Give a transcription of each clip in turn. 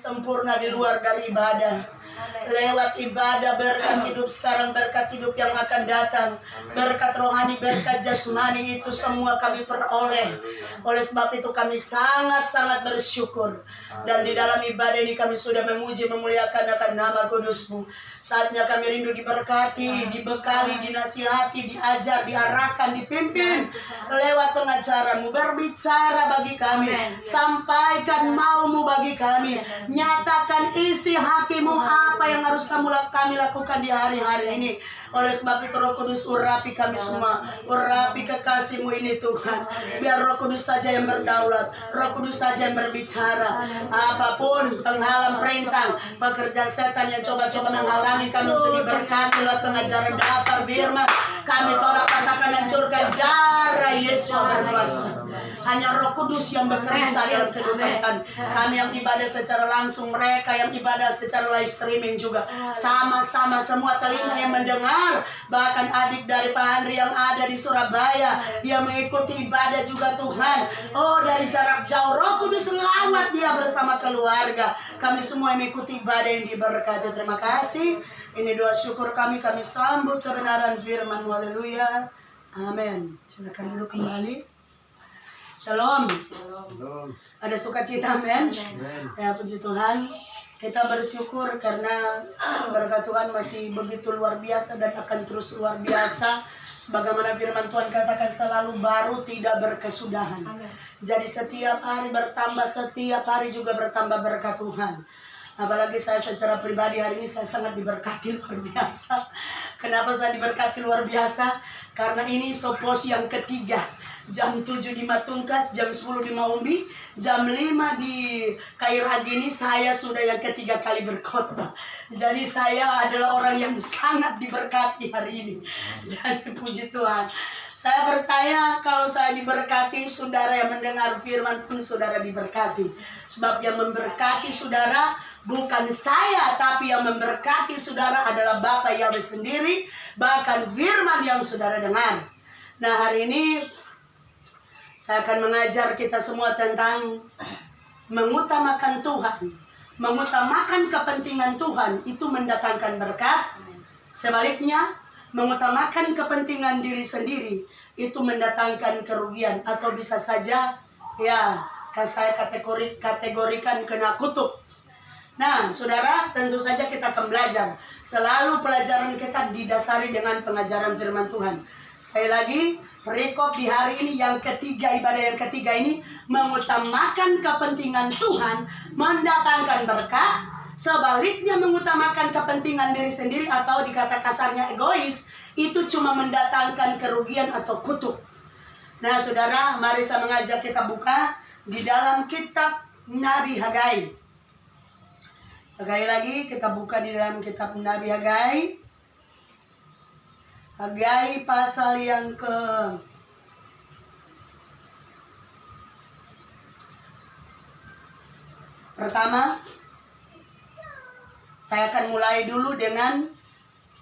sempurna di luar dari ibadah. Lewat ibadah berkat hidup sekarang, berkat hidup yang akan datang, berkat rohani, berkat jasmani itu semua kami peroleh. Oleh sebab itu kami sangat-sangat bersyukur. Dan di dalam ibadah ini kami sudah memuji, memuliakan akan nama Kudus-Mu. Saatnya kami rindu diberkati, dibekali, dinasihati, diajar, diarahkan, dipimpin lewat pengajaran-Mu. Berbicara bagi kami, sampaikan mau-Mu bagi kami, nyatakan isi hati-Mu apa yang harus kami lakukan di hari-hari ini. Oleh sebab itu Roh Kudus urapi kami semua, urapi kekasih-Mu ini Tuhan. Biar Roh Kudus saja yang berdaulat, Roh Kudus saja yang berbicara. Apapun penghalang perintah, pekerja setan yang coba-coba menghalangi kami untuk diberkati lewat pengajaran daftar firman, kami tolak, katakan, hancurkan darah Yesus berkuasa. Hanya Roh Kudus yang bekerja dalam kehidupan kami yang ibadah secara langsung, mereka yang ibadah secara live streaming juga. Sama-sama semua telinga yang mendengar, bahkan adik dari Pak Andri yang ada di Surabaya yang mengikuti ibadah juga Tuhan. Oh, dari jarak jauh Roh Kudus lawat dia bersama keluarga. Kami semua yang mengikuti ibadah yang diberkati. Terima kasih. Ini doa syukur kami sambut kebenaran firman. Haleluya. Amin. Silakan dulu kembali. Shalom. Ada sukacita, amin. Ya, puji Tuhan. Kita bersyukur karena berkat Tuhan masih begitu luar biasa dan akan terus luar biasa. Sebagaimana firman Tuhan katakan, selalu baru, tidak berkesudahan. Jadi setiap hari bertambah, setiap hari juga bertambah berkat Tuhan. Apalagi saya secara pribadi hari ini saya sangat diberkati luar biasa. Kenapa saya diberkati luar biasa? Karena ini sopos yang ketiga. Jam 7 di Matungkas, jam 10 di Maumbi, jam 5 di Kairagini, saya sudah yang ketiga kali berkhotbah. Jadi saya adalah orang yang sangat diberkati hari ini. Jadi puji Tuhan. Saya percaya kalau saya diberkati, saudara yang mendengar firman pun saudara diberkati. Sebab yang memberkati saudara bukan saya, tapi yang memberkati saudara adalah Bapa Yahweh sendiri, bahkan firman yang saudara dengar. Nah, hari ini saya akan mengajar kita semua tentang mengutamakan Tuhan. Mengutamakan kepentingan Tuhan itu mendatangkan berkat. Sebaliknya, mengutamakan kepentingan diri sendiri itu mendatangkan kerugian. Atau bisa saja, ya, saya kategorikan kena kutuk. Nah, saudara, tentu saja kita akan belajar. Selalu pelajaran kita didasari dengan pengajaran firman Tuhan. Sekali lagi, perikop di hari ini yang ketiga, ibadah yang ketiga ini mengutamakan kepentingan Tuhan mendatangkan berkat. Sebaliknya mengutamakan kepentingan diri sendiri atau dikata kasarnya egois, itu cuma mendatangkan kerugian atau kutuk. Nah, saudara, mari saya mengajak kita buka di dalam kitab Nabi Hagai. Sekali lagi kita buka di dalam kitab Nabi Hagai. Hagai pasal yang pertama. Saya akan mulai dulu dengan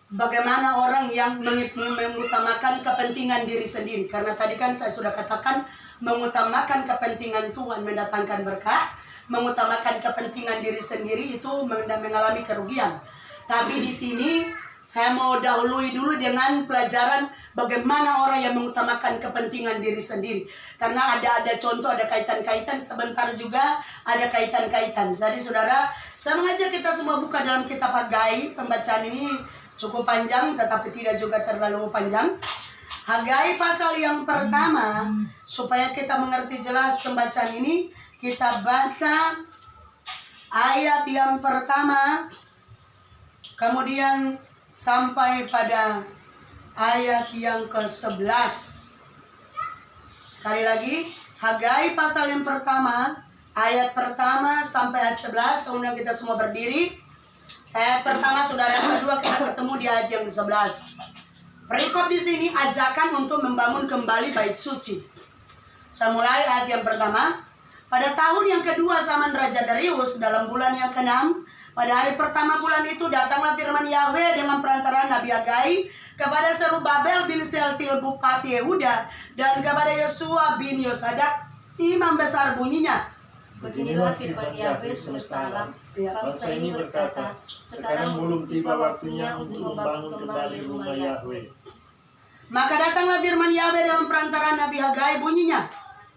bagaimana orang yang mengutamakan kepentingan diri sendiri. Karena tadi kan saya sudah katakan mengutamakan kepentingan Tuhan mendatangkan berkat, mengutamakan kepentingan diri sendiri itu mengalami kerugian. Tapi di sini saya mau dahului dulu dengan pelajaran bagaimana orang yang mengutamakan kepentingan diri sendiri. Karena ada contoh, ada kaitan-kaitan, sebentar juga ada kaitan-kaitan. Jadi saudara, saya mengajak kita semua buka dalam kitab Hagai. Pembacaan ini cukup panjang tetapi tidak juga terlalu panjang. Hagai pasal yang pertama, supaya kita mengerti jelas pembacaan ini, kita baca ayat yang pertama, kemudian sampai pada ayat yang ke-11. Sekali lagi, Hagai pasal yang pertama, ayat pertama sampai ayat 11. Kemudian kita semua berdiri. Saya pertama, saudara yang kedua, kita ketemu di ayat yang ke-11. Perikop di sini ajakan untuk membangun kembali bait suci. Saya mulai ayat yang pertama. Pada tahun yang kedua zaman Raja Darius, dalam bulan yang ke-6, pada hari pertama bulan itu datanglah firman Yahweh dengan perantaraan Nabi Hagai kepada Zerubabel bin Sealtiel bupati Yehuda dan kepada Yosua bin Yosadak imam besar bunyinya. Beginilah firman Yahweh semesta alam. Ya. Bangsa ini berkata, sekarang belum tiba waktunya untuk membangun kembali rumah Yahweh. Maka datanglah firman Yahweh dalam perantaraan Nabi Hagai, bunyinya,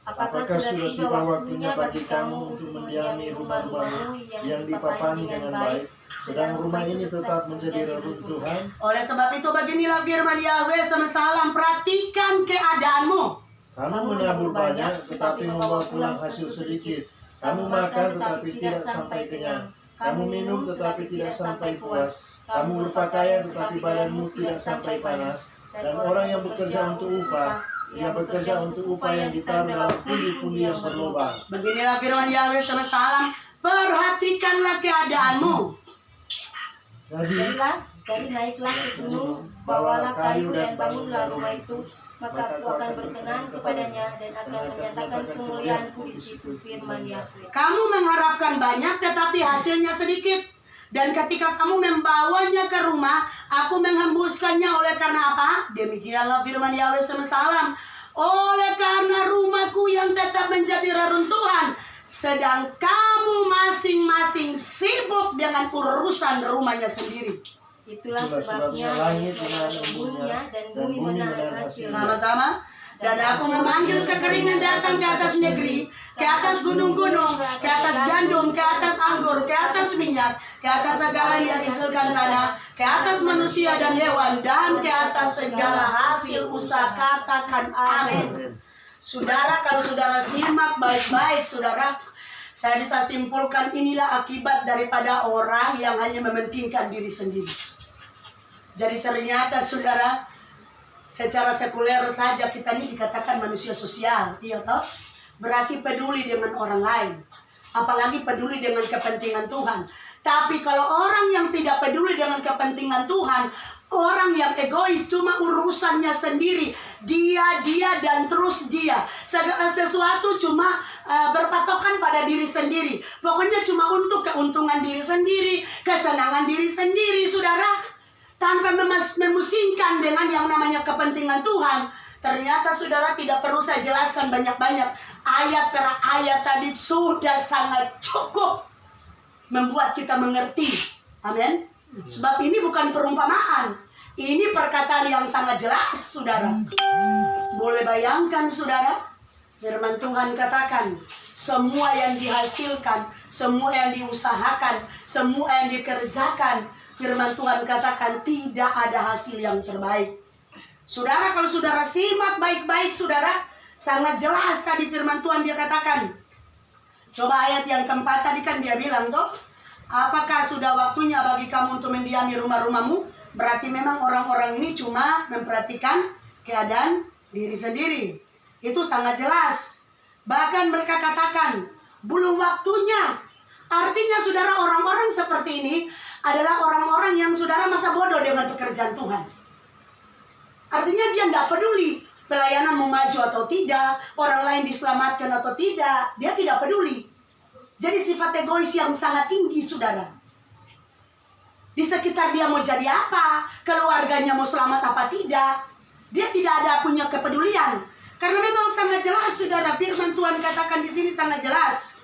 apakah sudah tiba waktunya bagi kamu untuk mendiami rumah-rumahmu yang dipapani dengan baik, sedang rumah ini tetap menjadi reruntuhan? Oleh sebab itu beginilah firman Yahweh semesta alam, perhatikan keadaanmu. Kamu menabur banyak, tetapi membawa pulang hasil sedikit. Kamu makan, tetapi tidak sampai kenyang. Kamu minum, tetapi tidak sampai puas. Kamu berpakaian, tetapi badanmu tidak sampai panas. Dan orang yang bekerja untuk upah, ia bekerja untuk upah yang ditaruh dalam pundi-pundi yang berlubang. Beginilah firman Yahweh semesta alam, perhatikanlah keadaanmu. Jadi naiklah ke gunung, bawalah kayu dan bangunlah rumah itu, maka aku akan berkenan kepadanya dan akan menyatakan kemuliaanku di situ, firman Yahweh. Kamu mengharapkan banyak tetapi hasilnya sedikit. Dan ketika kamu membawanya ke rumah, aku menghembuskannya oleh karena apa? Demikianlah firman Yahweh semesta alam. Oleh karena rumahku yang tetap menjadi reruntuhan, sedang kamu masing-masing sibuk dengan urusan rumahnya sendiri. Itulah sebabnya langit menahan embunnya dan bumi menahan hasilnya. Sama-sama. Dan aku memanggil kekeringan datang ke atas negeri, ke atas gunung-gunung, ke atas gandum, ke atas anggur, ke atas minyak, ke atas segala yang dihasilkan tanah, ke atas manusia dan hewan, dan ke atas segala hasil usaha. Katakan amin. Saudara, kalau saudara simak baik-baik, saudara, saya bisa simpulkan inilah akibat daripada orang yang hanya mementingkan diri sendiri. Jadi ternyata saudara, secara sekuler saja kita ini dikatakan manusia sosial, iya toh? Berarti peduli dengan orang lain, apalagi peduli dengan kepentingan Tuhan. Tapi kalau orang yang tidak peduli dengan kepentingan Tuhan, orang yang egois, cuma urusannya sendiri, dia dan terus dia, segala sesuatu cuma berpatokan pada diri sendiri. Pokoknya cuma untuk keuntungan diri sendiri, kesenangan diri sendiri, saudara. Tanpa memusingkan dengan yang namanya kepentingan Tuhan. Ternyata saudara, tidak perlu saya jelaskan banyak-banyak. Ayat per ayat tadi sudah sangat cukup membuat kita mengerti. Amin. Sebab ini bukan perumpamaan. Ini perkataan yang sangat jelas, saudara. Boleh bayangkan, saudara? Firman Tuhan katakan, semua yang dihasilkan, semua yang diusahakan, semua yang dikerjakan, firman Tuhan katakan tidak ada hasil yang terbaik. Saudara, kalau saudara simak baik-baik, saudara, sangat jelas tadi firman Tuhan dia katakan. Coba ayat yang keempat tadi kan dia bilang toh, apakah sudah waktunya bagi kamu untuk mendiami rumah-rumahmu? Berarti memang orang-orang ini cuma memperhatikan keadaan diri sendiri. Itu sangat jelas. Bahkan mereka katakan, belum waktunya. Artinya saudara, orang-orang seperti ini adalah orang-orang yang saudara masa bodoh dengan pekerjaan Tuhan. Artinya dia tidak peduli pelayanan mau maju atau tidak, orang lain diselamatkan atau tidak, dia tidak peduli. Jadi sifat egois yang sangat tinggi, saudara. Di sekitar dia mau jadi apa, keluarganya mau selamat apa tidak, dia tidak ada punya kepedulian. Karena memang sangat jelas, saudara, firman Tuhan katakan di sini sangat jelas.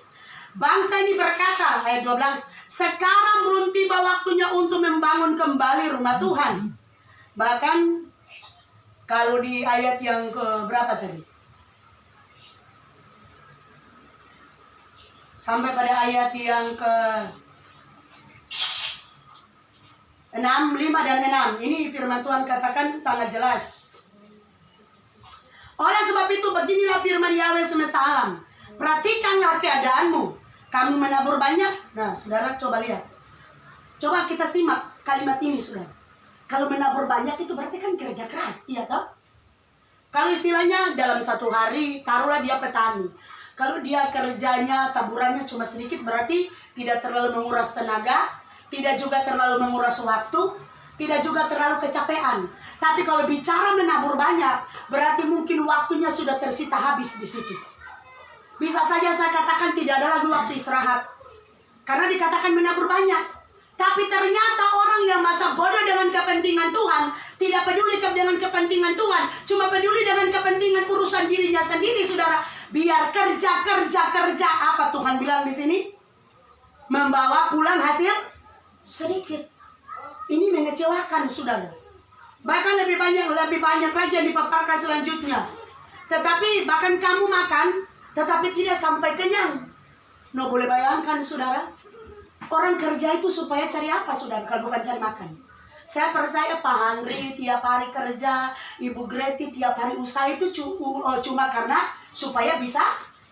Bangsa ini berkata, ayat 12, sekarang belum tiba waktunya untuk membangun kembali rumah Tuhan. Bahkan kalau di ayat yang ke berapa tadi? Sampai pada ayat yang ke 6, 5 dan 6. Ini firman Tuhan katakan sangat jelas. Oleh sebab itu beginilah firman Yahweh semesta alam. Perhatikanlah keadaanmu. Kamu menabur banyak. Nah, saudara coba lihat. Coba kita simak kalimat ini, saudara. Kalau menabur banyak itu berarti kan kerja keras, iya toh? Kalau istilahnya dalam satu hari, taruhlah dia petani. Kalau dia kerjanya, taburannya cuma sedikit, berarti tidak terlalu menguras tenaga, tidak juga terlalu menguras waktu, tidak juga terlalu kecapean. Tapi kalau bicara menabur banyak, berarti mungkin waktunya sudah tersita habis di situ. Bisa saja saya katakan tidak ada lagi waktu istirahat. Karena dikatakan menabur banyak. Tapi ternyata orang yang masa bodoh dengan kepentingan Tuhan, tidak peduli dengan kepentingan Tuhan, cuma peduli dengan kepentingan urusan dirinya sendiri, saudara. Biar kerja. Apa Tuhan bilang di sini? membawa pulang hasil sedikit. Ini mengecewakan, saudara. Bahkan lebih banyak lagi yang dipaparkan selanjutnya. Tetapi bahkan kamu makan, tetapi tidak sampai kenyang. No, boleh bayangkan, saudara. Orang kerja itu supaya cari apa, saudara, kalau bukan cari makan? Saya percaya Pak Henry tiap hari kerja, Ibu Greti tiap hari usaha itu cuma karena supaya bisa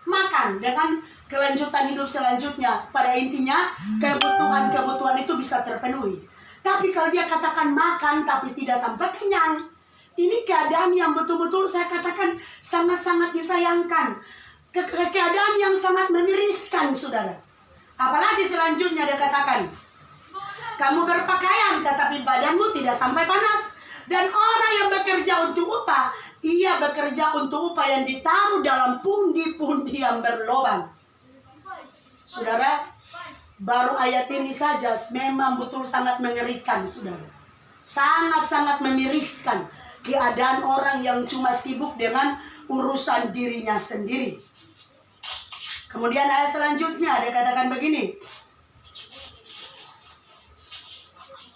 makan dengan kelanjutan hidup selanjutnya. Pada intinya kebutuhan itu bisa terpenuhi. Tapi kalau dia katakan makan tapi tidak sampai kenyang, ini keadaan yang betul-betul saya katakan sangat-sangat disayangkan. Keadaan yang sangat memiriskan, saudara. Apalagi selanjutnya dia katakan, kamu berpakaian tetapi badanmu tidak sampai panas. Dan orang yang bekerja untuk upah, ia bekerja untuk upah yang ditaruh dalam pundi-pundi yang berlobang. Saudara, baru ayat ini saja memang betul sangat mengerikan, saudara. Sangat-sangat memiriskan keadaan orang yang cuma sibuk dengan urusan dirinya sendiri. Kemudian ayat selanjutnya dia katakan begini.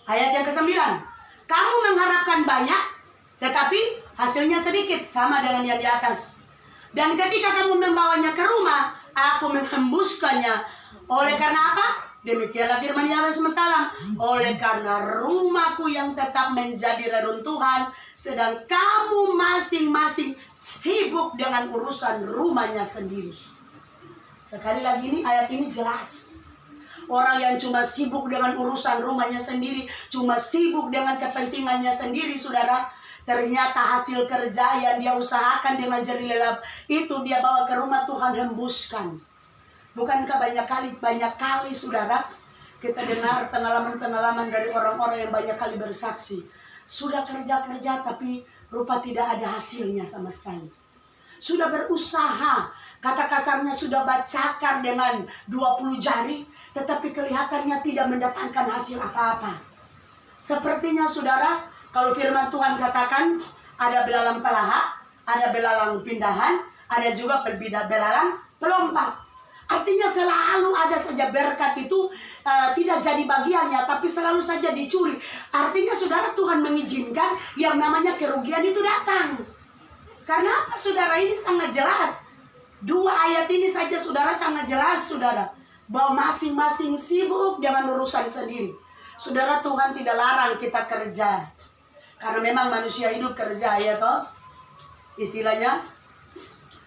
Ayat yang ke-9. Kamu mengharapkan banyak, tetapi hasilnya sedikit, sama dengan yang di atas. Dan ketika kamu membawanya ke rumah, aku menghembuskannya. Oleh karena apa? Demikianlah firman Yahweh semesta alam. Oleh karena rumahku yang tetap menjadi reruntuhan, sedang kamu masing-masing sibuk dengan urusan rumahnya sendiri. Sekali lagi ini ayat ini jelas. Orang yang cuma sibuk dengan urusan rumahnya sendiri, cuma sibuk dengan kepentingannya sendiri, saudara, ternyata hasil kerja yang dia usahakan dengan jerih lelah itu dia bawa ke rumah, Tuhan hembuskan. Bukankah banyak kali saudara kita dengar pengalaman-pengalaman dari orang-orang yang banyak kali bersaksi, sudah kerja-kerja tapi rupa tidak ada hasilnya sama sekali. Sudah berusaha, kata kasarnya sudah bacakar dengan 20 jari, tetapi kelihatannya tidak mendatangkan hasil apa-apa. Sepertinya saudara, kalau firman Tuhan katakan ada belalang pelaha, ada belalang pindahan, ada juga belalang pelompat. Artinya selalu ada saja berkat itu tidak jadi bagiannya, tapi selalu saja dicuri. Artinya saudara, Tuhan mengizinkan yang namanya kerugian itu datang. Karena apa, saudara? Ini sangat jelas. 2 ayat ini saja saudara sangat jelas, saudara, bahwa masing-masing sibuk dengan urusan sendiri. Saudara, Tuhan tidak larang kita kerja, karena memang manusia hidup kerja, ya toh, istilahnya,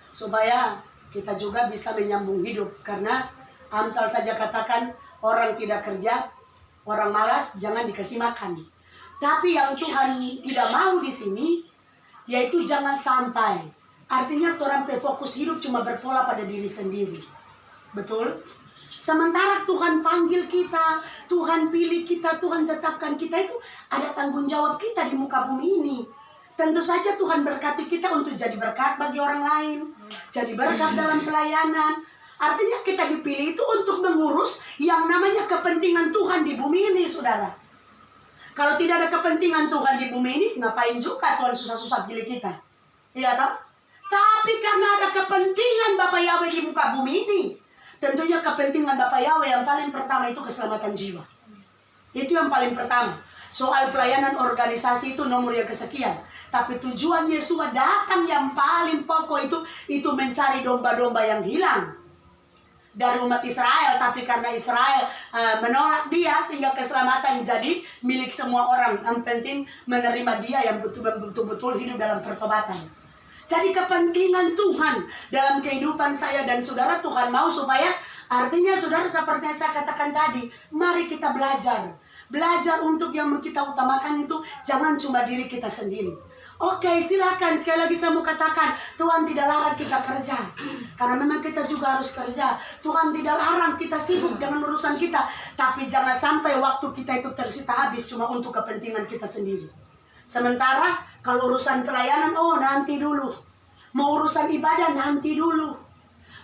supaya kita juga bisa menyambung hidup. Karena Amsal saja katakan, orang tidak kerja, orang malas jangan dikasih makan. Tapi yang Tuhan tidak mau di sini, yaitu jangan sampai, artinya orang fokus hidup cuma berpola pada diri sendiri. Betul? Sementara Tuhan panggil kita, Tuhan pilih kita, Tuhan tetapkan kita, itu ada tanggung jawab kita di muka bumi ini. Tentu saja Tuhan berkati kita untuk jadi berkat bagi orang lain, jadi berkat dalam pelayanan. Artinya kita dipilih itu untuk mengurus yang namanya kepentingan Tuhan di bumi ini, saudara. Kalau tidak ada kepentingan Tuhan di bumi ini, ngapain juga Tuhan susah-susah pilih kita? Iya toh? Tapi karena ada kepentingan Bapa Yahweh di muka bumi ini, tentunya kepentingan Bapa Yahweh yang paling pertama itu keselamatan jiwa. Itu yang paling pertama. Soal pelayanan organisasi itu nomor yang kesekian. Tapi tujuan Yesus datang yang paling pokok itu mencari domba-domba yang hilang dari umat Israel. Tapi karena Israel menolak dia, sehingga keselamatan jadi milik semua orang. Yang penting menerima dia yang betul-betul hidup dalam pertobatan. Jadi kepentingan Tuhan dalam kehidupan saya dan saudara, Tuhan mau supaya, artinya saudara, seperti yang saya katakan tadi, mari kita belajar. Belajar untuk yang kita utamakan itu jangan cuma diri kita sendiri. Oke, silakan. Sekali lagi saya mau katakan, Tuhan tidak larang kita kerja, karena memang kita juga harus kerja. Tuhan tidak larang kita sibuk dengan urusan kita, tapi jangan sampai waktu kita itu tersita habis cuma untuk kepentingan kita sendiri. Sementara kalau urusan pelayanan, oh nanti dulu. Mau urusan ibadah, nanti dulu.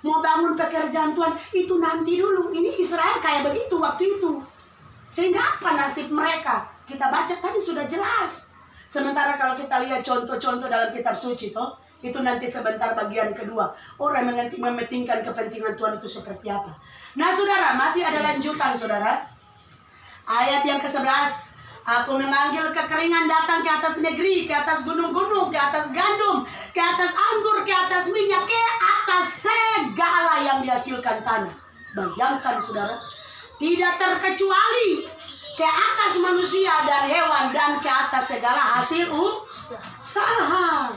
Mau bangun pekerjaan Tuhan, itu nanti dulu. Ini Israel kayak begitu waktu itu. Sehingga apa nasib mereka? Kita baca tadi sudah jelas. Sementara kalau kita lihat contoh-contoh dalam kitab suci, toh, itu nanti sebentar bagian kedua. Orang yang mementingkan kepentingan Tuhan itu seperti apa? Nah saudara, masih ada lanjutan saudara. Ayat yang ke-11. Aku memanggil kekeringan datang ke atas negeri, ke atas gunung-gunung, ke atas gandum, ke atas anggur, ke atas minyak, ke atas segala yang dihasilkan tanah. Bayangkan saudara, tidak terkecuali ke atas manusia dan hewan dan ke atas segala hasil usaha.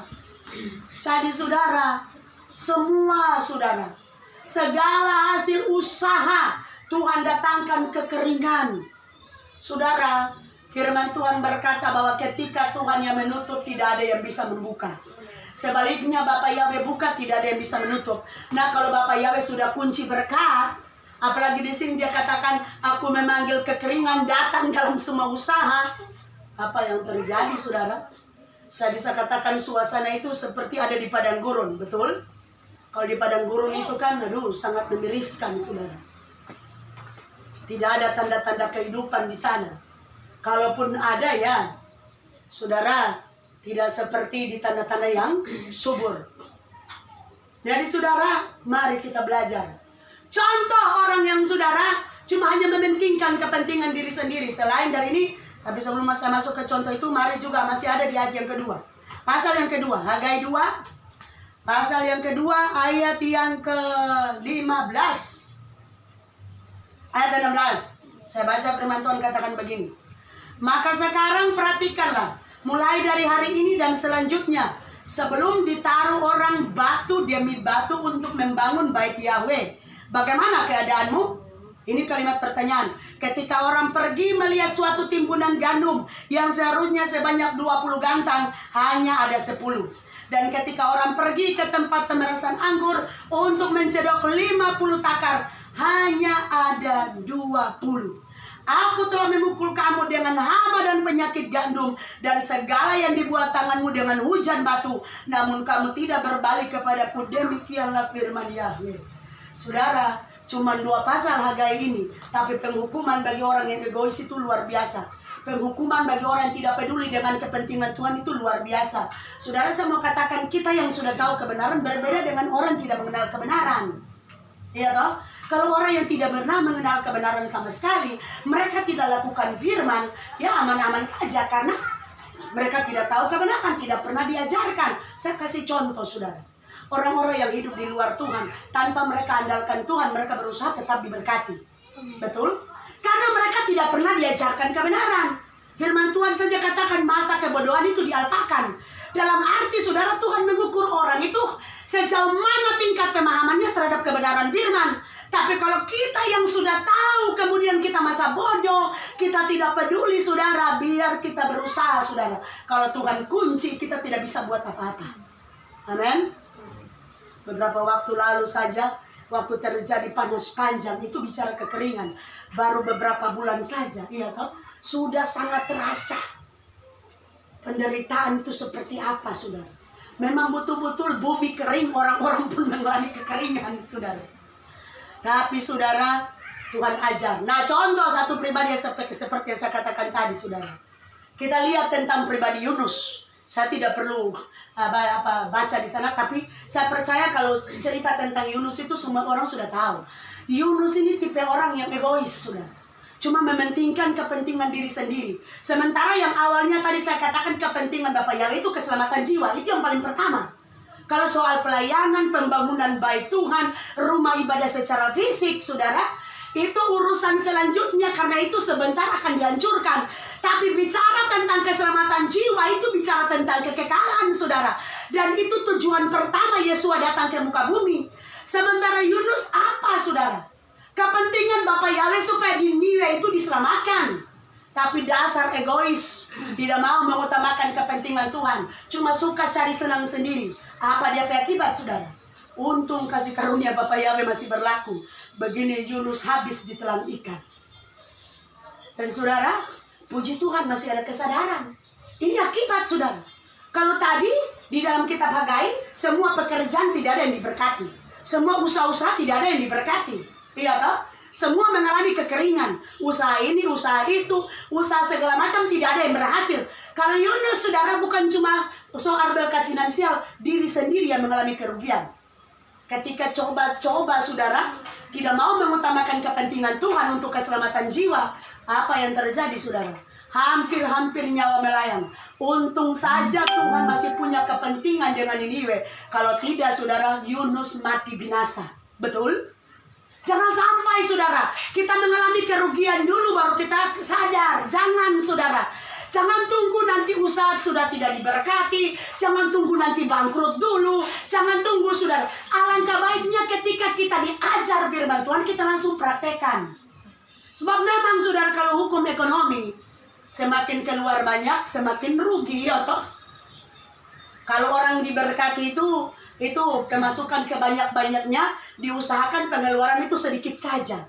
Jadi saudara, semua saudara, segala hasil usaha Tuhan datangkan kekeringan. Saudara, firman Tuhan berkata bahwa ketika Tuhan yang menutup, tidak ada yang bisa membuka. Sebaliknya Bapa Yahweh buka, tidak ada yang bisa menutup. Nah, kalau Bapa Yahweh sudah kunci berkat, apalagi di sini dia katakan, aku memanggil kekeringan datang dalam semua usaha. Apa yang terjadi, saudara? Saya bisa katakan suasana itu seperti ada di padang gurun, betul? Kalau di padang gurun itu kan, aduh, sangat memiriskan, saudara. Tidak ada tanda-tanda kehidupan di sana. Kalaupun ada ya, saudara, tidak seperti di tanda-tanda yang subur. Jadi saudara, mari kita belajar. Contoh orang yang saudara cuma hanya mementingkan kepentingan diri sendiri. Selain dari ini, tapi sebelum saya masuk ke contoh itu, mari juga masih ada di ayat yang kedua. Pasal yang kedua, Hagai 2. Pasal yang kedua, ayat yang ke-15. Ayat 16. Saya baca firman Tuhan katakan begini. Maka sekarang perhatikanlah, mulai dari hari ini dan selanjutnya, sebelum ditaruh orang batu demi batu untuk membangun bait Yahweh, bagaimana keadaanmu? Ini kalimat pertanyaan. Ketika orang pergi melihat suatu timbunan gandum yang seharusnya sebanyak 20 gantang, hanya ada 10. Dan ketika orang pergi ke tempat pemerasan anggur untuk mencedok 50 takar, hanya ada 20. Aku telah memukul kamu dengan hama dan penyakit gandum dan segala yang dibuat tanganmu dengan hujan batu. Namun kamu tidak berbalik kepadaku, demikianlah firman Yahweh. Saudara, cuma 2 pasal Hagai ini, tapi penghukuman bagi orang yang egois itu luar biasa. Penghukuman bagi orang yang tidak peduli dengan kepentingan Tuhan itu luar biasa. Saudara, saya mau katakan, kita yang sudah tahu kebenaran berbeda dengan orang yang tidak mengenal kebenaran. Iya toh? Kalau orang yang tidak pernah mengenal kebenaran sama sekali, mereka tidak lakukan firman, ya aman-aman saja karena mereka tidak tahu kebenaran, tidak pernah diajarkan. Saya kasih contoh, saudara. Orang-orang yang hidup di luar Tuhan, tanpa mereka andalkan Tuhan, mereka berusaha tetap diberkati. Betul? Karena mereka tidak pernah diajarkan kebenaran. Firman Tuhan saja katakan masa kebodohan itu dialpakan. Dalam arti saudara, Tuhan mengukur orang itu sejauh mana tingkat pemahamannya terhadap kebenaran firman. Tapi kalau kita yang sudah tahu kemudian kita masa bodoh, kita tidak peduli saudara, biar kita berusaha saudara. Kalau Tuhan kunci, kita tidak bisa buat apa-apa. Amin. Beberapa waktu lalu saja, waktu terjadi panas panjang, itu bicara kekeringan. Baru beberapa bulan saja, iya toh, sudah sangat terasa. Penderitaan itu seperti apa, saudara? Memang betul-betul bumi kering, orang-orang pun mengalami kekeringan, saudara. Tapi, saudara, Tuhan ajar. Nah, contoh satu pribadi yang seperti yang saya katakan tadi, saudara. Kita lihat tentang pribadi Yunus. Saya tidak perlu baca di sana, tapi saya percaya kalau cerita tentang Yunus itu semua orang sudah tahu. Yunus ini tipe orang yang egois, saudara. Cuma mementingkan kepentingan diri sendiri. Sementara yang awalnya tadi saya katakan kepentingan Bapak Yahweh itu keselamatan jiwa. Itu yang paling pertama. Kalau soal pelayanan, pembangunan bait Tuhan, rumah ibadah secara fisik, saudara, itu urusan selanjutnya. Karena itu sebentar akan dihancurkan. Tapi bicara tentang keselamatan jiwa, itu bicara tentang kekekalan, saudara. Dan itu tujuan pertama Yesus datang ke muka bumi. Sementara Yunus apa, saudara? Kepentingan Bapak Yahweh supaya Niniwe itu diselamatkan. Tapi dasar egois, tidak mau mengutamakan kepentingan Tuhan. Cuma suka cari senang sendiri. Apa dia akibat, saudara? Untung kasih karunia Bapak Yahweh masih berlaku. Begini Yunus habis ditelan ikan. Dan saudara, puji Tuhan masih ada kesadaran. Ini akibat, saudara. Kalau tadi di dalam kitab Hagai, semua pekerjaan tidak ada yang diberkati. Semua usaha-usaha tidak ada yang diberkati. Iya toh? Semua mengalami kekeringan. Usaha ini, usaha itu, usaha segala macam tidak ada yang berhasil. Kalau Yunus, saudara, bukan cuma soal berkat finansial, diri sendiri yang mengalami kerugian. Ketika coba-coba, saudara, tidak mau mengutamakan kepentingan Tuhan untuk keselamatan jiwa, apa yang terjadi saudara? Hampir-hampir nyawa melayang. Untung saja Tuhan masih punya kepentingan dengan Niniwe. Kalau tidak saudara, Yunus mati binasa. Betul? Jangan sampai saudara, kita mengalami kerugian dulu baru kita sadar. Jangan saudara. Jangan tunggu nanti usaha sudah tidak diberkati. Jangan tunggu nanti bangkrut dulu. Jangan tunggu saudara. Alangkah baiknya ketika kita diajar firman Tuhan, kita langsung praktekkan. Sebab memang saudara, kalau hukum ekonomi, semakin keluar banyak, semakin rugi, ya toh. Kalau orang diberkati itu pemasukan sebanyak-banyaknya, diusahakan pengeluaran itu sedikit saja.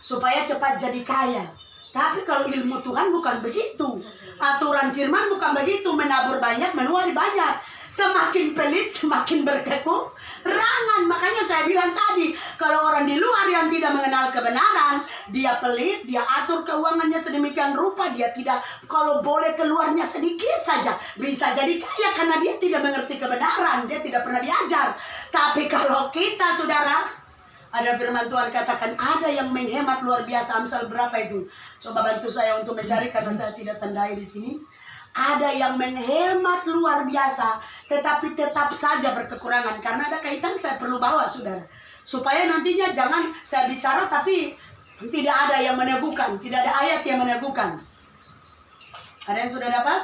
Supaya cepat jadi kaya. Tapi kalau ilmu Tuhan bukan begitu. Aturan firman bukan begitu. Menabur banyak, menuai banyak. Semakin pelit, semakin berkekurangan. Makanya saya bilang tadi, kalau orang di luar yang tidak mengenal kebenaran, dia pelit, dia atur keuangannya sedemikian rupa, dia tidak, kalau boleh keluarnya sedikit saja, bisa jadi kaya karena dia tidak mengerti kebenaran, dia tidak pernah diajar. Tapi kalau kita saudara, ada firman Tuhan katakan, ada yang menghemat luar biasa. Amsal berapa itu? Coba bantu saya untuk mencari karena saya tidak tandai di sini. Ada yang menghemat luar biasa, tetapi tetap saja berkekurangan. Karena ada kaitan saya perlu bawa saudara. Supaya nantinya jangan saya bicara tapi tidak ada yang meneguhkan. Tidak ada ayat yang meneguhkan. Ada yang sudah dapat?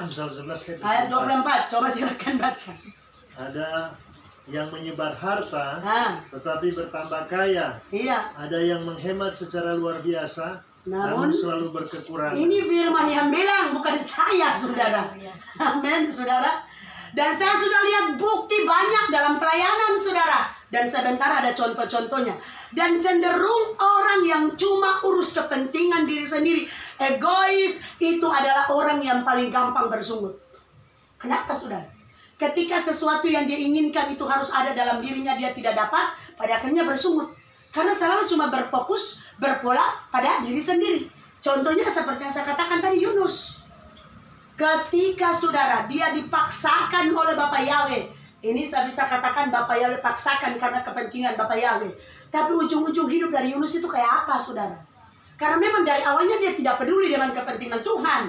Amsal 11 ayat 24. Coba silakan baca. Ada yang menyebar harta tetapi bertambah kaya. Iya. Ada yang menghemat secara luar biasa namun selalu berkekurangan. Ini firman yang bilang, bukan saya saudara. Amin saudara. Dan saya sudah lihat bukti banyak dalam pelayanan saudara. Dan sebentar ada contoh-contohnya. Dan cenderung orang yang cuma urus kepentingan diri sendiri, egois, itu adalah orang yang paling gampang bersungut. Kenapa saudara? Ketika sesuatu yang dia inginkan itu harus ada dalam dirinya, dia tidak dapat, pada akhirnya bersungut. Karena selalu cuma berfokus, berpola pada diri sendiri. Contohnya seperti yang saya katakan tadi, Yunus. Ketika saudara, dia dipaksakan oleh Bapak Yahweh. Ini saya bisa katakan Bapak Yahweh paksakan karena kepentingan Bapak Yahweh. Tapi ujung-ujung hidup dari Yunus itu kayak apa saudara? Karena memang dari awalnya dia tidak peduli dengan kepentingan Tuhan.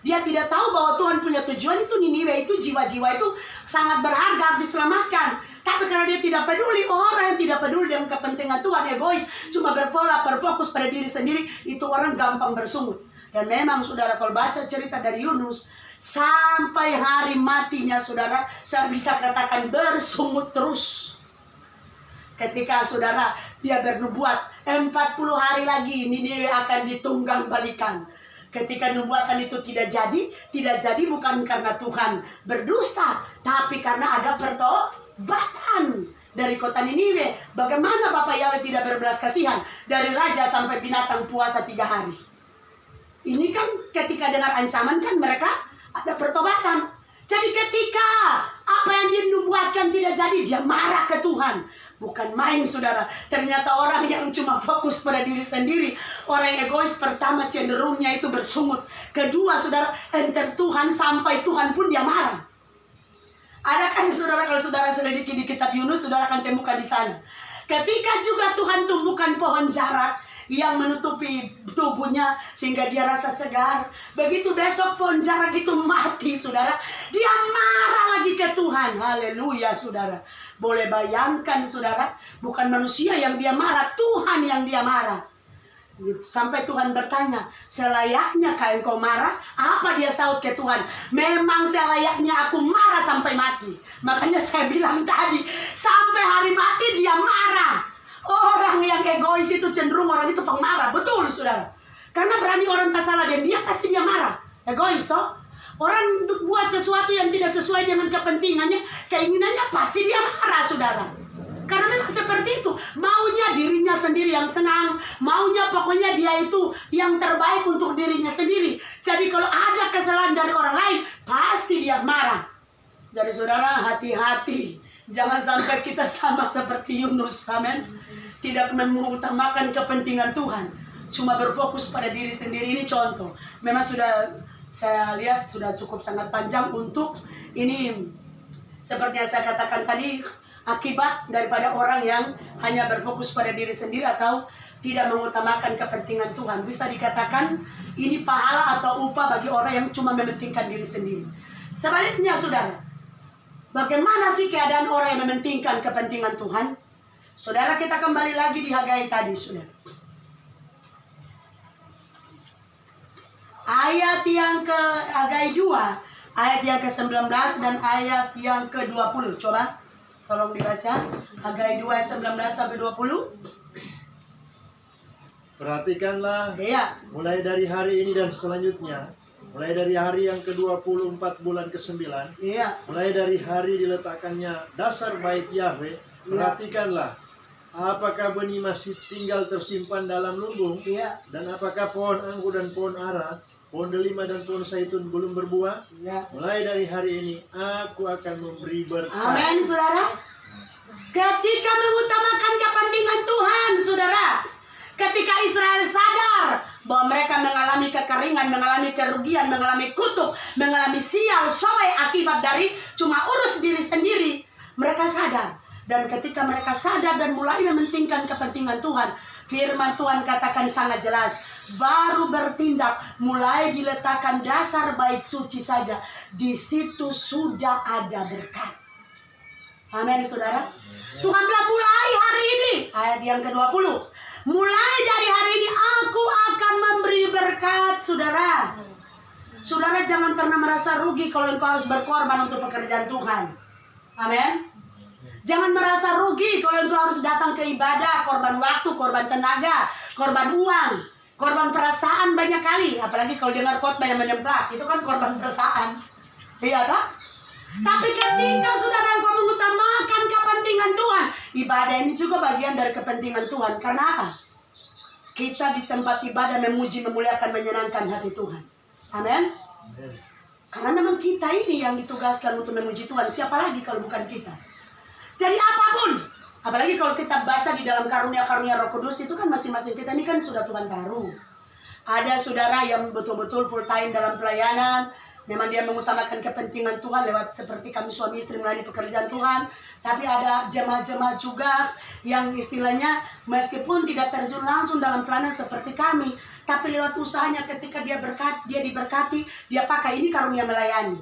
Dia tidak tahu bahwa Tuhan punya tujuan itu Niniwe itu, jiwa-jiwa itu sangat berharga, harus diselamatkan. Tapi karena dia tidak peduli, orang yang tidak peduli dengan kepentingan Tuhan, egois, cuma berpola, berfokus pada diri sendiri, itu orang gampang bersungut. Dan memang saudara, kalau baca cerita dari Yunus, sampai hari matinya saudara, saya bisa katakan bersungut terus. Ketika saudara, dia bernubuat, 40 hari lagi Niniwe akan ditunggang balikan. Ketika nubuatan itu tidak jadi bukan karena Tuhan berdusta, tapi karena ada pertobatan dari kota Niniwe. Bagaimana Bapak Yahweh tidak berbelas kasihan? Dari raja sampai binatang puasa 3 hari. Ini kan ketika dengar ancaman kan mereka ada pertobatan. Jadi ketika apa yang dia nubuatkan tidak jadi, dia marah ke Tuhan. Bukan main saudara. Ternyata orang yang cuma fokus pada diri sendiri, orang yang egois, pertama cenderungnya itu bersungut. Kedua saudara, enter Tuhan sampai Tuhan pun dia marah. Ada kan saudara, kalau saudara selidiki di kitab Yunus, saudara akan temukan di sana. Ketika juga Tuhan tumbuhkan pohon jarak yang menutupi tubuhnya sehingga dia rasa segar. Begitu besok pohon jarak itu mati saudara, dia marah lagi ke Tuhan. Haleluya saudara. Boleh bayangkan saudara, bukan manusia yang dia marah, Tuhan yang dia marah. Sampai Tuhan bertanya, selayaknya kau engkau marah? Apa dia saut ke Tuhan? Memang selayaknya aku marah sampai mati. Makanya saya bilang tadi, sampai hari mati dia marah. Orang yang egois itu cenderung orang itu pemarah. Betul saudara. Karena berani orang tak salah dan dia pasti dia marah. Egois toh. Orang buat sesuatu yang tidak sesuai dengan kepentingannya, keinginannya, pasti dia marah saudara. Karena memang seperti itu. Maunya dirinya sendiri yang senang. Maunya pokoknya dia itu yang terbaik untuk dirinya sendiri. Jadi kalau ada kesalahan dari orang lain, pasti dia marah. Jadi saudara, hati-hati. Jangan sampai kita sama seperti Yunus, amin. Tidak mengutamakan kepentingan Tuhan, cuma berfokus pada diri sendiri. Ini contoh. Memang sudah Saya lihat sudah cukup sangat panjang untuk ini. Seperti yang saya katakan tadi, akibat daripada orang yang hanya berfokus pada diri sendiri atau tidak mengutamakan kepentingan Tuhan. Bisa dikatakan ini pahala atau upah bagi orang yang cuma mementingkan diri sendiri. Sebaliknya saudara, bagaimana sih keadaan orang yang mementingkan kepentingan Tuhan? Saudara, kita kembali lagi di Hagai tadi, saudara. Ayat yang ke Hagai 2, ayat yang ke-19 dan ayat yang ke-20. Coba tolong dibaca. Hagai 2 ayat 19 sampai 20. Perhatikanlah Iya. mulai dari hari ini dan selanjutnya, mulai dari hari yang ke-24 bulan ke-9, Iya. mulai dari hari diletakkannya dasar bait Yahweh, perhatikanlah apakah benih masih tinggal tersimpan dalam lumbung, Iya. dan apakah pohon anggur dan pohon ara, pohon delima dan pohon zaitun belum berbuah. Iya. Mulai dari hari ini aku akan memberi berkat. Amin, saudara. Ketika mengutamakan kepentingan Tuhan, saudara. Ketika Israel sadar bahwa mereka mengalami kekeringan, mengalami kerugian, mengalami kutuk, mengalami sial, soe akibat dari cuma urus diri sendiri, mereka sadar. Dan ketika mereka sadar dan mulai mementingkan kepentingan Tuhan, firman Tuhan katakan sangat jelas, baru bertindak, mulai diletakkan dasar bait suci saja, di situ sudah ada berkat. Amin, saudara. Tuhan bilang mulai hari ini, ayat yang ke-20. Mulai dari hari ini aku akan memberi berkat, saudara. Saudara jangan pernah merasa rugi kalau engkau harus berkorban untuk pekerjaan Tuhan. Amin. Jangan merasa rugi kalau engkau harus datang ke ibadah, korban waktu, korban tenaga, korban uang, korban perasaan banyak kali. Apalagi kalau dengar khotbah yang menyemplak, itu kan korban perasaan. Iya tak? Tapi ketika saudara engkau mengutamakan kepentingan Tuhan, ibadah ini juga bagian dari kepentingan Tuhan. Karena apa? Kita di tempat ibadah memuji, memuliakan, menyenangkan hati Tuhan. Amin. Karena memang kita ini yang ditugaskan untuk memuji Tuhan. Siapa lagi kalau bukan kita? Jadi apapun, apalagi kalau kita baca di dalam karunia-karunia Roh Kudus, itu kan masing-masing kita ini kan sudah Tuhan taruh. Ada saudara yang betul-betul full time dalam pelayanan. Memang dia mengutamakan kepentingan Tuhan lewat seperti kami suami istri melayani pekerjaan Tuhan. Tapi ada jemaat-jemaat juga yang istilahnya meskipun tidak terjun langsung dalam pelayanan seperti kami, tapi lewat usahanya ketika dia diberkati, dia pakai ini karunia melayani.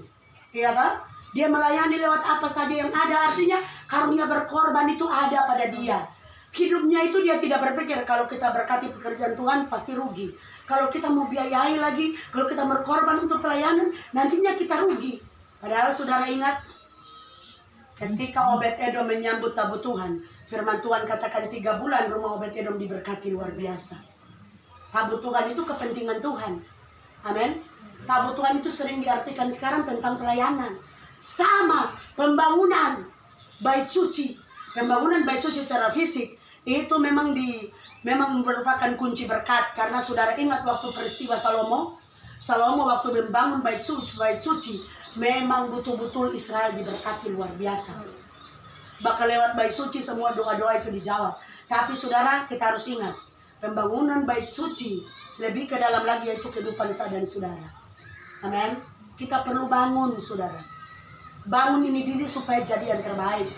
Iya kan? Dia melayani lewat apa saja yang ada, artinya karunia berkorban itu ada pada dia. Hidupnya itu dia tidak berpikir kalau kita berkati pekerjaan Tuhan pasti rugi. Kalau kita mau biayai lagi, kalau kita berkorban untuk pelayanan, nantinya kita rugi. Padahal saudara ingat, ketika Obed-Edom menyambut tabut Tuhan, firman Tuhan katakan 3 bulan rumah Obed-Edom diberkati luar biasa. Tabut Tuhan itu kepentingan Tuhan. Amin. Tabut Tuhan itu sering diartikan sekarang tentang pelayanan. Sama pembangunan bait suci. Pembangunan bait suci secara fisik itu memang merupakan kunci berkat. Karena saudara ingat waktu peristiwa Salomo waktu membangun bait suci, memang betul-betul Israel diberkati luar biasa. Bahkan lewat bait suci semua doa-doa itu dijawab. Tapi saudara, kita harus ingat, pembangunan bait suci lebih ke dalam lagi yaitu kehidupan saya dan saudara. Amin. Kita perlu bangun, saudara. Bangun ini diri supaya jadi yang terbaik.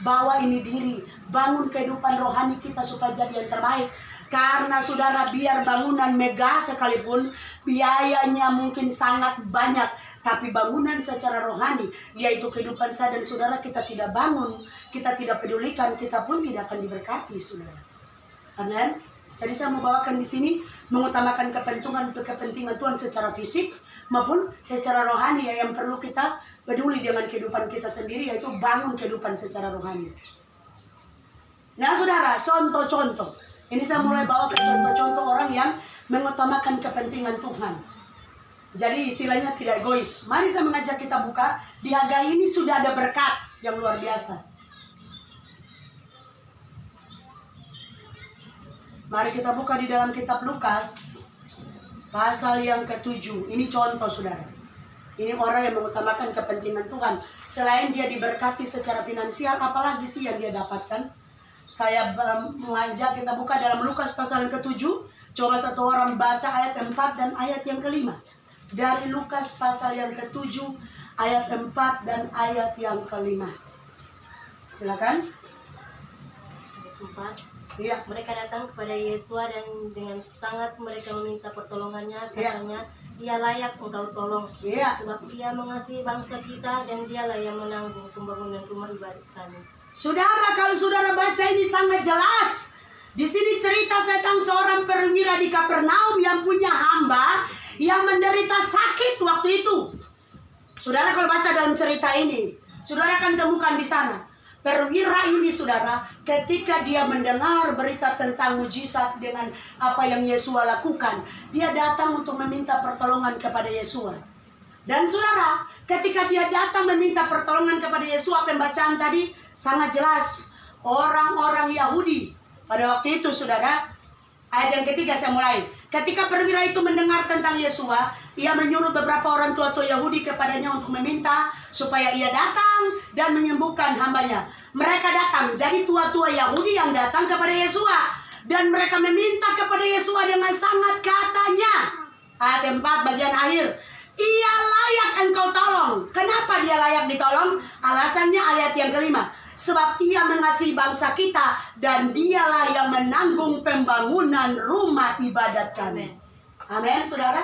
Bawa ini diri, bangun kehidupan rohani kita supaya jadi yang terbaik. Karena saudara, biar bangunan megah sekalipun, biayanya mungkin sangat banyak, tapi bangunan secara rohani, yaitu kehidupan saya dan saudara, kita tidak bangun, kita tidak pedulikan, kita pun tidak akan diberkati, saudara. Amin. Jadi saya mau bawakan di sini mengutamakan kepentingan Tuhan secara fisik maupun secara rohani, ya, yang perlu kita peduli dengan kehidupan kita sendiri, yaitu bangun kehidupan secara rohani. Nah saudara, contoh-contoh. Ini saya mulai bawa ke contoh-contoh orang yang mengutamakan kepentingan Tuhan. Jadi istilahnya tidak egois. Mari saya mengajak kita buka. Di Hagai ini sudah ada berkat yang luar biasa. Mari kita buka di dalam kitab Lukas. Pasal yang ke-7. Ini contoh saudara. Ini orang yang mengutamakan kepentingan Tuhan. Selain dia diberkati secara finansial, apalagi sih yang dia dapatkan? Saya mengajak kita buka dalam Lukas pasal yang ke-7. Coba satu orang baca ayat 4 dan ayat yang ke-5. dari Lukas pasal yang ke-7 ayat 4 dan ayat yang ke-5. Silakan. 4. Iya. Mereka datang kepada Yesus dan dengan sangat mereka meminta pertolongannya, katanya, Ia layak engkau tolong, Iya. sebab Ia mengasihi bangsa kita dan Dialah yang menanggung pembangunan rumah ibadat kami. Saudara, kalau saudara baca ini sangat jelas. Di sini cerita tentang seorang perwira di Kapernaum yang punya hamba yang menderita sakit waktu itu. Saudara kalau baca dalam cerita ini, saudara akan temukan di sana. Perwira ini saudara, ketika dia mendengar berita tentang mujizat dengan apa yang Yesus lakukan, dia datang untuk meminta pertolongan kepada Yesus. Dan saudara, ketika dia datang meminta pertolongan kepada Yesus, pembacaan tadi sangat jelas. Orang-orang Yahudi pada waktu itu saudara, ayat yang ketiga saya mulai. Ketika perwira itu mendengar tentang Yesus, ia menyuruh beberapa orang tua-tua Yahudi kepadanya untuk meminta supaya ia datang dan menyembuhkan hambanya. Mereka datang, jadi tua-tua Yahudi yang datang kepada Yesus. Dan mereka meminta kepada Yesus dengan sangat, katanya, ayat 4 bagian akhir, Ia layak engkau tolong. Kenapa dia layak ditolong? Alasannya ayat yang kelima. Sebab Ia mengasihi bangsa kita dan Dialah yang menanggung pembangunan rumah ibadat kami. Amin, saudara.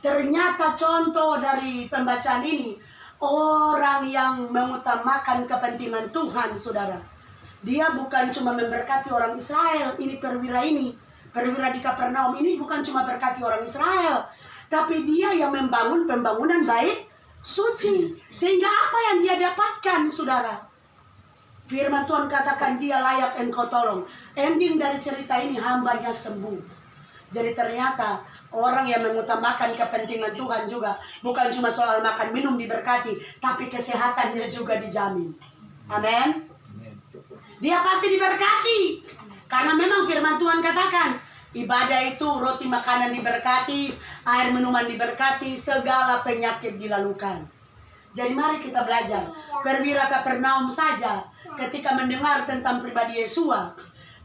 Ternyata contoh dari pembacaan ini, orang yang mengutamakan kepentingan Tuhan, saudara. Dia bukan cuma memberkati orang Israel, ini, perwira di Kapernaum ini bukan cuma berkati orang Israel, tapi dia yang membangun pembangunan bait suci. Sehingga apa yang dia dapatkan, saudara? Firman Tuhan katakan dia layak engkau tolong. Ending dari cerita ini, hambanya sembuh. Jadi ternyata orang yang mengutamakan kepentingan Tuhan juga bukan cuma soal makan minum diberkati, tapi kesehatannya juga dijamin. Amin. Dia pasti diberkati. Karena memang firman Tuhan katakan, ibadah itu roti makanan diberkati, air minuman diberkati, segala penyakit dilalukan. Jadi mari kita belajar. Perwira Kapernaum saja ketika mendengar tentang pribadi Yesus,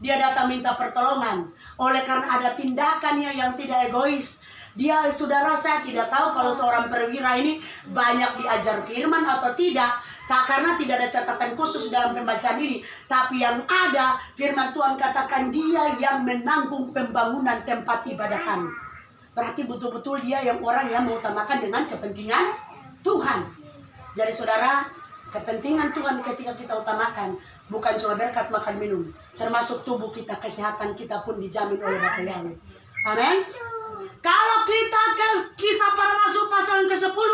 dia datang minta pertolongan. Oleh karena ada tindakannya yang tidak egois. Dia, saudara, saya tidak tahu kalau seorang perwira ini banyak diajar firman atau tidak. Tak, karena tidak ada catatan khusus dalam pembacaan ini. Tapi yang ada, firman Tuhan katakan dia yang menanggung pembangunan tempat ibadah kami. Berarti betul-betul dia yang orang yang mengutamakan dengan kepentingan Tuhan. Jadi saudara, kepentingan Tuhan ketika kita utamakan bukan cuma berkat makan minum, termasuk tubuh kita, kesehatan kita pun dijamin oleh Bapa Yahweh. Amin. Kalau kita ke Kisah Para Rasul pasal yang ke-10,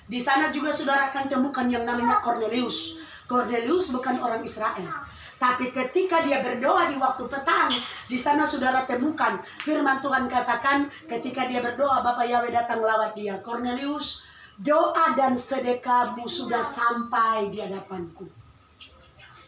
di sana juga saudara akan temukan yang namanya Kornelius. Kornelius bukan orang Israel, tapi ketika dia berdoa di waktu petang, di sana saudara temukan firman Tuhan katakan ketika dia berdoa, Bapa Yahweh datang lawat dia. Kornelius, doa dan sedekahmu sudah sampai di hadapanku.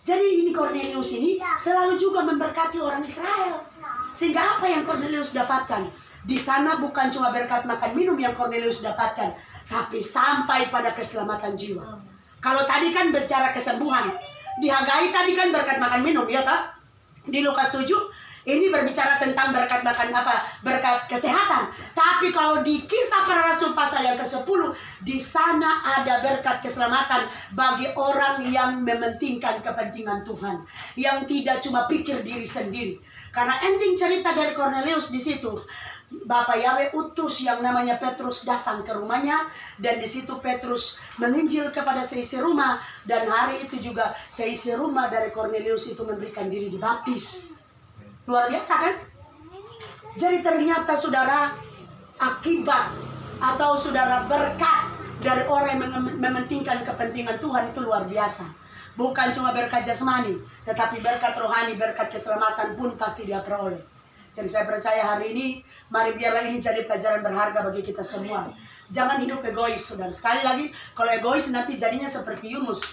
Jadi ini Kornelius ini selalu juga memberkati orang Israel. Sehingga apa yang Kornelius dapatkan? Di sana bukan cuma berkat makan minum yang Kornelius dapatkan, tapi sampai pada keselamatan jiwa. Kalau tadi kan bicara kesembuhan, di Hagai tadi kan berkat makan minum, ya tak? Di Lukas 7 ini berbicara tentang berkat makan berkat kesehatan. Tapi kalau di Kisah Para Rasul pasal yang ke-10, di sana ada berkat keselamatan bagi orang yang mementingkan kepentingan Tuhan, yang tidak cuma pikir diri sendiri. Karena ending cerita dari Kornelius di situ, Bapa Yahweh utus yang namanya Petrus datang ke rumahnya, dan di situ Petrus menginjil kepada seisi rumah, dan hari itu juga seisi rumah dari Kornelius itu memberikan diri dibaptis. Luar biasa kan? Jadi ternyata saudara, akibat atau saudara berkat dari orang yang mementingkan kepentingan Tuhan itu luar biasa. Bukan cuma berkat jasmani, tetapi berkat rohani, berkat keselamatan pun pasti dia peroleh. Jadi saya percaya hari ini, mari biarlah ini jadi pelajaran berharga bagi kita semua. Jangan hidup egois, saudara. Sekali lagi, kalau egois nanti jadinya seperti Yunus.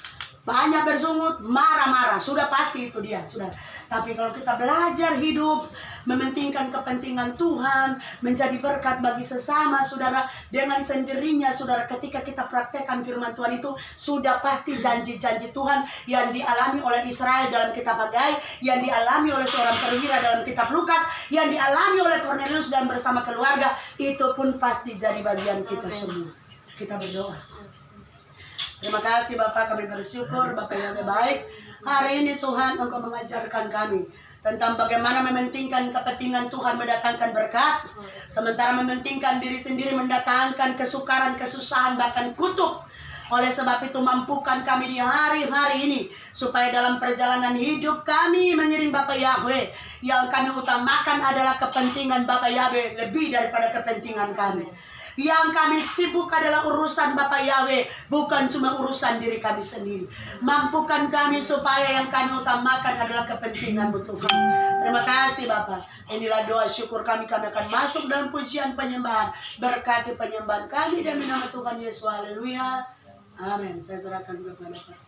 banyak bersungut, marah-marah, sudah pasti itu dia, sudah. Tapi kalau kita belajar hidup, mementingkan kepentingan Tuhan, menjadi berkat bagi sesama, saudara, dengan sendirinya, saudara, ketika kita praktekkan firman Tuhan itu, sudah pasti janji-janji Tuhan yang dialami oleh Israel dalam kitab Hagai, yang dialami oleh seorang perwira dalam kitab Lukas, yang dialami oleh Cornelius dan bersama keluarga, itu pun pasti jadi bagian kita semua. Kita berdoa. Terima kasih Bapak, kami bersyukur Bapak yang baik. Hari ini Tuhan Engkau mengajarkan kami tentang bagaimana mementingkan kepentingan Tuhan mendatangkan berkat, sementara mementingkan diri sendiri mendatangkan kesukaran, kesusahan, bahkan kutuk. Oleh sebab itu mampukan kami di hari-hari ini supaya dalam perjalanan hidup kami mengiring Bapa Yahweh, yang kami utamakan adalah kepentingan Bapa Yahweh lebih daripada kepentingan kami. Yang kami sibuk adalah urusan Bapa Yahweh, bukan cuma urusan diri kami sendiri. Mampukan kami supaya yang kami utamakan adalah kepentingan-Mu Tuhan. Terima kasih Bapa. Inilah doa syukur kami. Kami akan masuk dalam pujian penyembahan. Berkati penyembahan kami dan nama Tuhan Yesus. Haleluya. Amin. Saya serahkan kepada Pak.